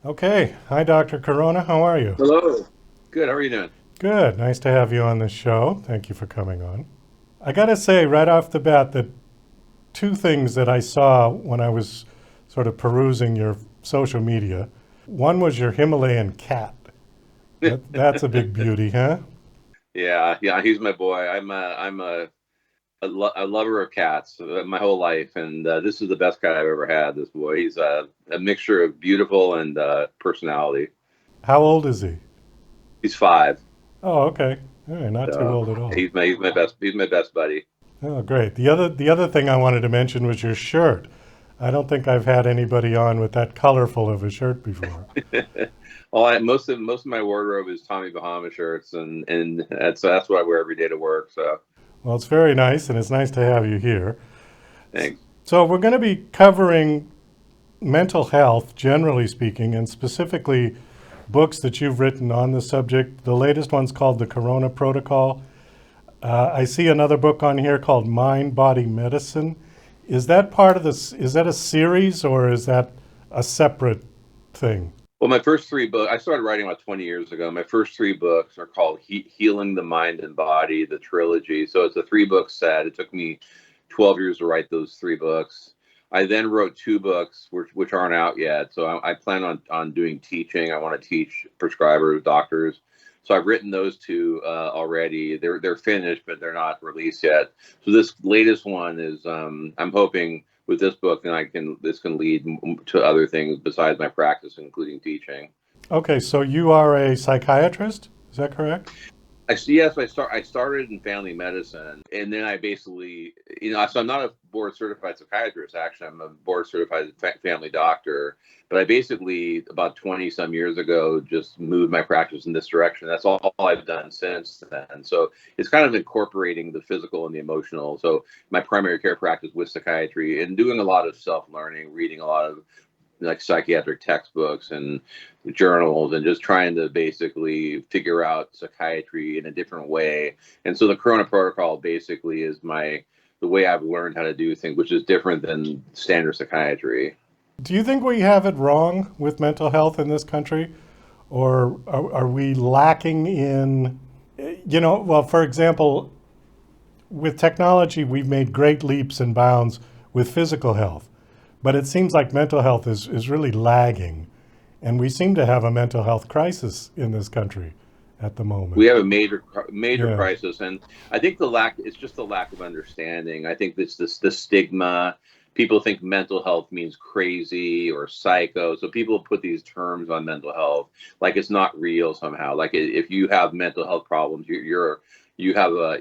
Okay. Hi, Dr. Corona. How are you? Hello. Good. How are you doing? Good. Nice to have you on the show. Thank you for coming on. I got to say right off the bat that two things that I saw when I was sort of perusing your social media. One was your Himalayan cat. That's a big beauty, huh? Yeah. He's my boy. I'm a lover of cats my whole life, and this is the best cat I've ever had. This boy. He's a mixture of beautiful and personality. How old is he? He's 5. Oh, okay. All right, not too So old at all. he's my best buddy. Oh, great. The other thing I wanted to mention was your shirt. I don't think I've had anybody on with that colorful of a shirt before. Most of my wardrobe is Tommy Bahama shirts, and that's what I wear every day to work. So Well, it's very nice, and it's nice to have you here. thanks. So, we're going to be covering mental health, generally speaking, and specifically books that you've written on the subject. The latest one's called The Corona Protocol. I see another book on here called Mind Body Medicine. Is that part of this? Is that a series or is that a separate thing? Well, my first 3 books, I started writing about 20 years ago. My first 3 books are called Healing the Mind and Body, the trilogy. So it's a 3 book set. It took me 12 years to write those 3 books. I then wrote 2 books, which aren't out yet. So I plan on doing teaching. I want to teach prescribers, doctors. So I've written those 2 already. They're finished, but they're not released yet. So this latest one is I'm hoping with this book, then this can lead to other things besides my practice, including teaching. Okay, so you are a psychiatrist, is that correct? Yes, I started in family medicine, and then I basically, so I'm not a board certified psychiatrist. Actually, I'm a board certified family doctor. But I basically about 20 some years ago just moved my practice in this direction. That's all I've done since then. So it's kind of incorporating the physical and the emotional. So my primary care practice with psychiatry and doing a lot of self learning, reading a lot of like psychiatric textbooks and journals, and just trying to basically figure out psychiatry in a different way. And so the Corona Protocol basically is the way I've learned how to do things, which is different than standard psychiatry. Do you think we have it wrong with mental health in this country? Or are we lacking in, well, for example, with technology, we've made great leaps and bounds with physical health, but it seems like mental health is really lagging. And we seem to have a mental health crisis in this country at the We moment. have a major Yeah. crisis, and I think it's just the lack of understanding. I think it's the stigma. People think mental health means crazy or psycho, so people put these terms on mental health like it's not real somehow. Like if you have mental health problems, you have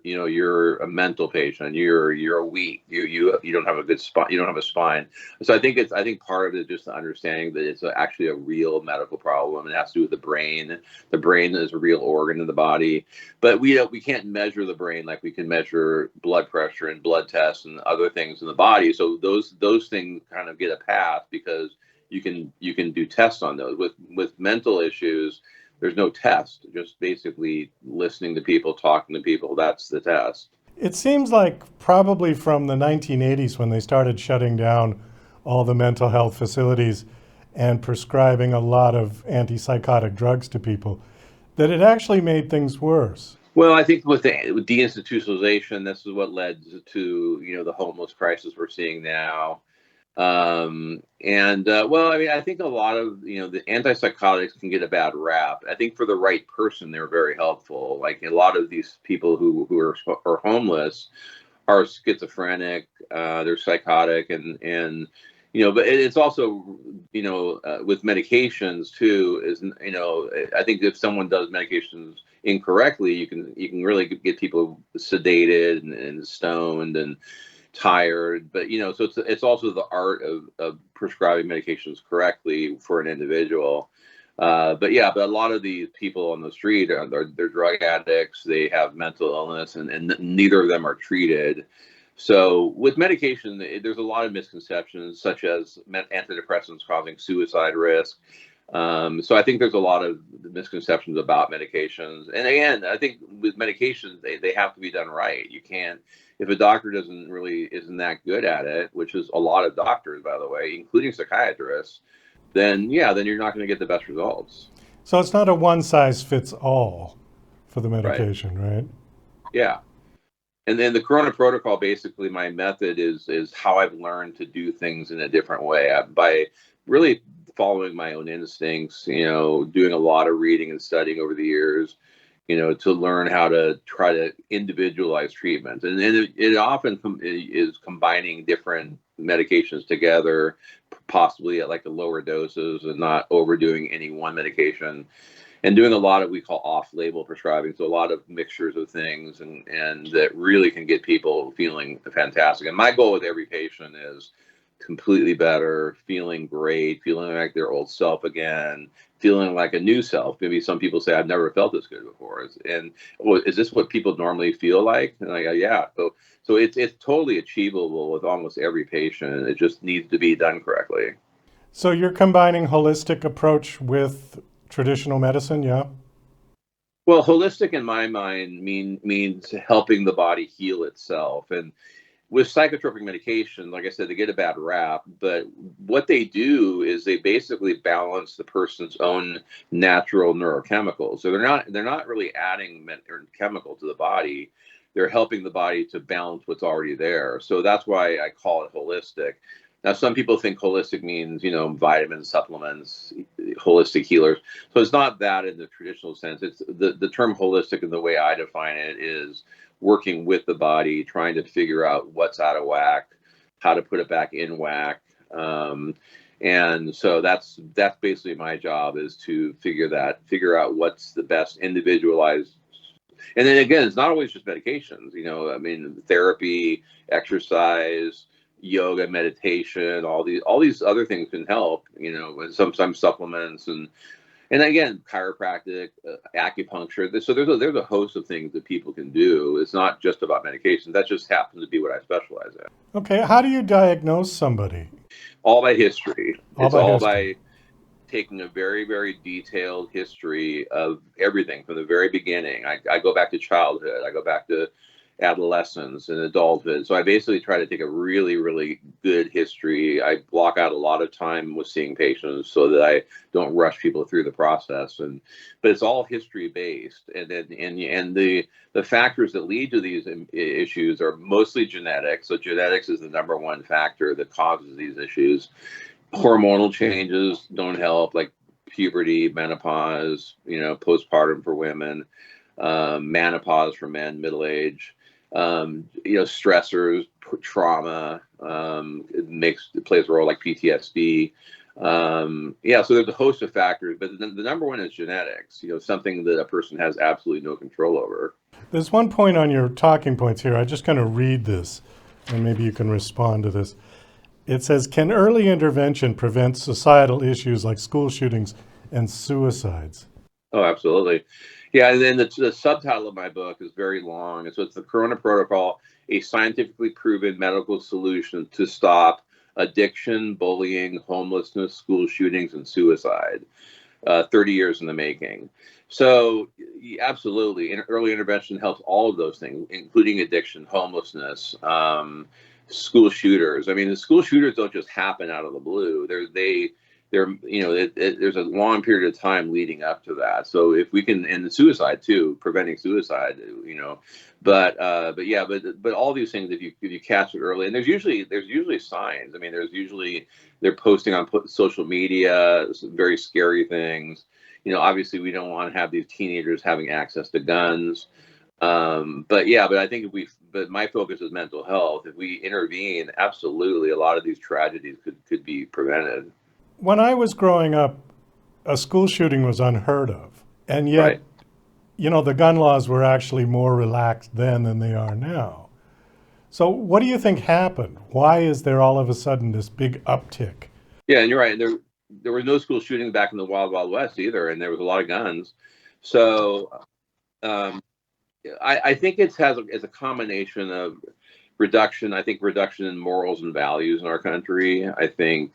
you're a mental patient. You're weak. You don't have a good spine. You don't have a spine. So I think part of it is just the understanding that it's actually a real medical problem. It has to do with the brain. The brain is a real organ in the body, but we can't measure the brain like we can measure blood pressure and blood tests and other things in the body. So those things kind of get a pass because you can do tests on those. With mental issues, there's no test. Just basically listening to people, talking to people. That's the test. It seems like probably from the 1980s when they started shutting down all the mental health facilities and prescribing a lot of antipsychotic drugs to people, that it actually made things worse. Well, I think with deinstitutionalization, this is what led to the homeless crisis we're seeing now. And well, I mean, I think a lot of the antipsychotics can get a bad rap. I think for the right person, they're very helpful. Like a lot of these people who are homeless are schizophrenic, they're psychotic, and but it's also with medications too. Is I think if someone does medications incorrectly, you can really get people sedated and stoned and tired. But so it's also the art of prescribing medications correctly for an individual. But a lot of these people on the street they're drug addicts. They have mental illness, and neither of them are treated. So with medication, there's a lot of misconceptions, such as antidepressants causing suicide risk. So I think there's a lot of misconceptions about medications. And again, I think with medications, they have to be done right. You can't, if a doctor isn't that good at it, which is a lot of doctors, by the way, including psychiatrists, then yeah, then you're not going to get the best results. So it's not a one size fits all for the Right. medication, right? Yeah. And then the Corona protocol, basically, my method is how I've learned to do things in a different way by really following my own instincts. Doing a lot of reading and studying over the years. To learn how to try to individualize treatment, and it often is combining different medications together, possibly at like a lower doses, and not overdoing any one medication, and doing a lot of we call off-label prescribing, so a lot of mixtures of things, and that really can get people feeling fantastic. And my goal with every patient is completely better, feeling great, feeling like their old self again, feeling like a new self. Maybe some people say, I've never felt this good before. And well, is this what people normally feel like? And I go, yeah. So it's totally achievable with almost every patient. It just needs to be done correctly. So you're combining holistic approach with traditional medicine, yeah? Well, holistic in my mind means helping the body heal itself. And with psychotropic medication, like I said, they get a bad rap, but what they do is they basically balance the person's own natural neurochemicals. So they're not really adding chemical to the body. They're helping the body to balance what's already there. So that's why I call it holistic. Now, some people think holistic means, vitamins, supplements, holistic healers. So it's not that in the traditional sense. It's the term holistic, and the way I define it is working with the body, trying to figure out what's out of whack, how to put it back in whack. And so that's basically my job, is to figure out what's the best individualized. And then again, it's not always just medications. I mean, therapy, exercise, yoga, meditation, all these other things can help. And sometimes supplements, and again, chiropractic, acupuncture. So there's a host of things that people can do. It's not just about medication. That just happens to be what I specialize in. Okay, how do you diagnose somebody? All by history. All It's by all history. by taking a very, very detailed history of everything from the very beginning. I go back to childhood. I go back to adolescence and adulthood. So I basically try to take a really, really good history. I block out a lot of time with seeing patients so that I don't rush people through the process. But it's all history based, and the factors that lead to these issues are mostly genetic. So genetics is the number one factor that causes these issues. Hormonal changes don't help, like puberty, menopause, postpartum for women, menopause for men, middle age, stressors, trauma, it plays a role, like PTSD. So there's a host of factors, but the number one is genetics, something that a person has absolutely no control over. There's one point on your talking points here. I just kind of read this, and maybe you can respond to this. It says, can early intervention prevent societal issues like school shootings and suicides? Oh, absolutely. Yeah, and then the subtitle of my book is very long. And so it's the Corona Protocol, a scientifically proven medical solution to stop addiction, bullying, homelessness, school shootings, and suicide. 30 years in the making. So absolutely, early intervention helps all of those things, including addiction, homelessness, school shooters. I mean, the school shooters don't just happen out of the blue. There's a long period of time leading up to that. So if we can, and the suicide too, preventing suicide, but all these things, if you catch it early, and there's usually signs. I mean, they're posting on social media some very scary things. Obviously we don't want to have these teenagers having access to guns. But I think but my focus is mental health. If we intervene, absolutely, a lot of these tragedies could be prevented. When I was growing up, a school shooting was unheard of. And yet, Right. the gun laws were actually more relaxed then than they are now. So, what do you think happened? Why is there all of a sudden this big uptick? Yeah, and you're right. There was no school shooting back in the Wild Wild West either, and there was a lot of guns. So um, I think it's a combination of reduction. I think reduction in morals and values in our country. I think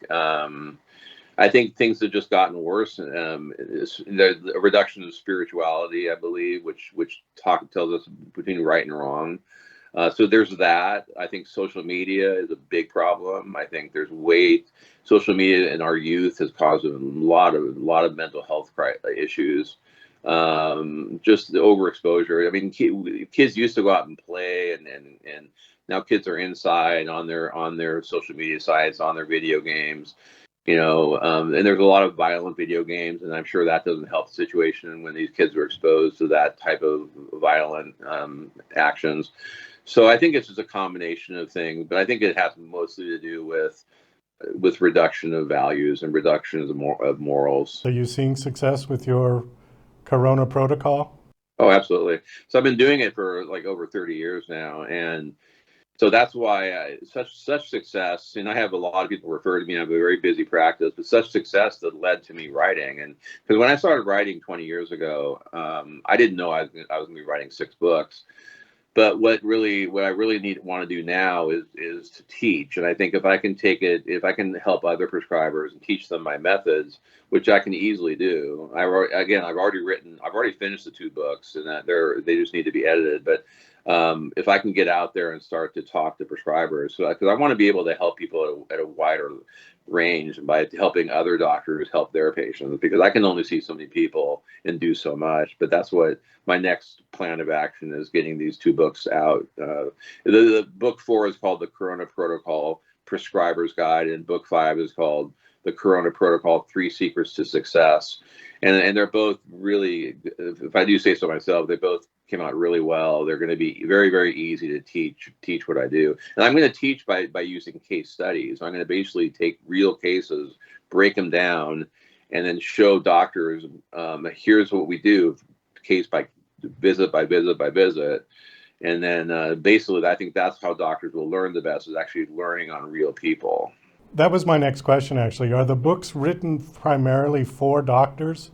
things have just gotten worse. The reduction of spirituality, I believe, which tells us between right and wrong. So there's that. I think social media is a big problem. I think social media in our youth has caused a lot of mental health issues. Just the overexposure. I mean, kids used to go out and play, and now kids are inside on their social media sites, on their video games. And there's a lot of violent video games, and I'm sure that doesn't help the situation when these kids are exposed to that type of violent actions. So I think it's just a combination of things, but I think it has mostly to do with reduction of values and reduction of morals. Are you seeing success with your Corona protocol? Oh, absolutely. So I've been doing it for like over 30 years now, and so that's why such success. And I have a lot of people refer to me. I have a very busy practice, but such success that led to me writing. And because when I started writing 20 years ago, I didn't know I was going to be writing 6 books. But what I really want to do now is to teach. And I think if I can help other prescribers and teach them my methods, which I can easily do. I've already finished the 2 books, and that they just need to be edited. But if I can get out there and start to talk to prescribers, because I want to be able to help people at a wider range by helping other doctors help their patients, because I can only see so many people and do so much. But that's what my next plan of action is, getting these 2 books out. The book 4 is called The Corona Protocol Prescriber's Guide, and book 5 is called The Corona Protocol 3 Secrets to Success. And they're both really, if I do say so myself, they both came out really well. They're going to be very, very easy to teach what I do. And I'm going to teach by using case studies. I'm going to basically take real cases, break them down, and then show doctors, here's what we do, case by visit by visit by visit. And then basically, I think that's how doctors will learn the best, is actually learning on real people. That was my next question, actually. Are the books written primarily for doctors,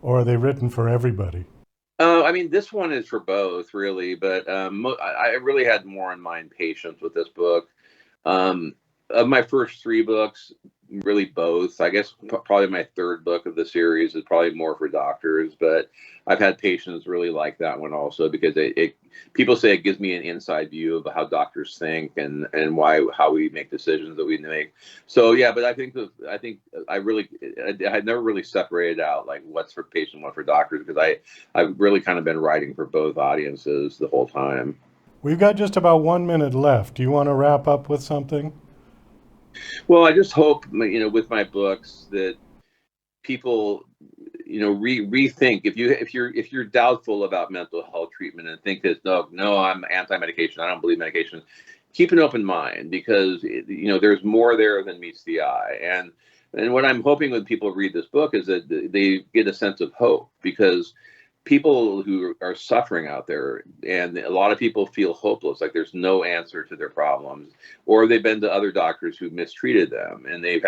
or are they written for everybody? I mean, this one is for both, really, but I really had more in mind patients with this book. Of my first 3 books, really both. I guess probably my 3rd book of the series is probably more for doctors, but I've had patients really like that one also, because people say it gives me an inside view of how doctors think and how we make decisions that we make. So yeah, but I think I never really separated out like what's for patient, what for doctors, because I've really kind of been writing for both audiences the whole time. We've got just about 1 minute left. Do you want to wrap up with something? Well, I just hope, with my books, that people, rethink. If you're doubtful about mental health treatment and think that no, I'm anti-medication, I don't believe medication, keep an open mind, because there's more there than meets the eye. And what I'm hoping when people read this book is that they get a sense of hope, because people who are suffering out there, and a lot of people feel hopeless, like there's no answer to their problems, or they've been to other doctors who mistreated them, and they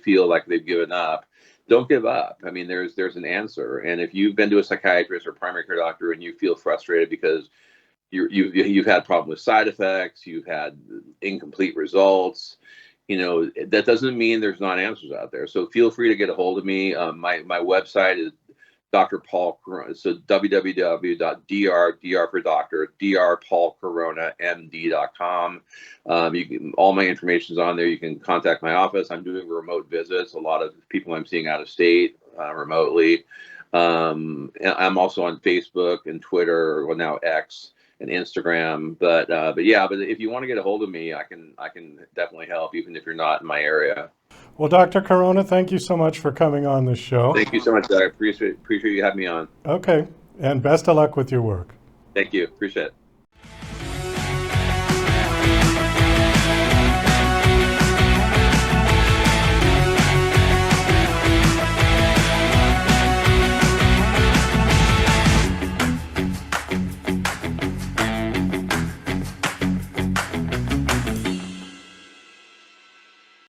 feel like they've given up. Don't give up. I mean, there's an answer. And if you've been to a psychiatrist or primary care doctor and you feel frustrated because you've had problems with side effects, you've had incomplete results, that doesn't mean there's not answers out there. So feel free to get a hold of me. My website is Dr. Paul Corona. So www.dr for doctor, drpaulcoronamd.com. All my information is on there. You can contact my office. I'm doing remote visits. A lot of people I'm seeing out of state remotely. And I'm also on Facebook and Twitter, well, now X, and Instagram. But if you want to get a hold of me, I can definitely help, even if you're not in my area. Well, Dr. Corona, thank you so much for coming on this show. Thank you so much, Doug. I appreciate you having me on. Okay, and best of luck with your work. Thank you. Appreciate it.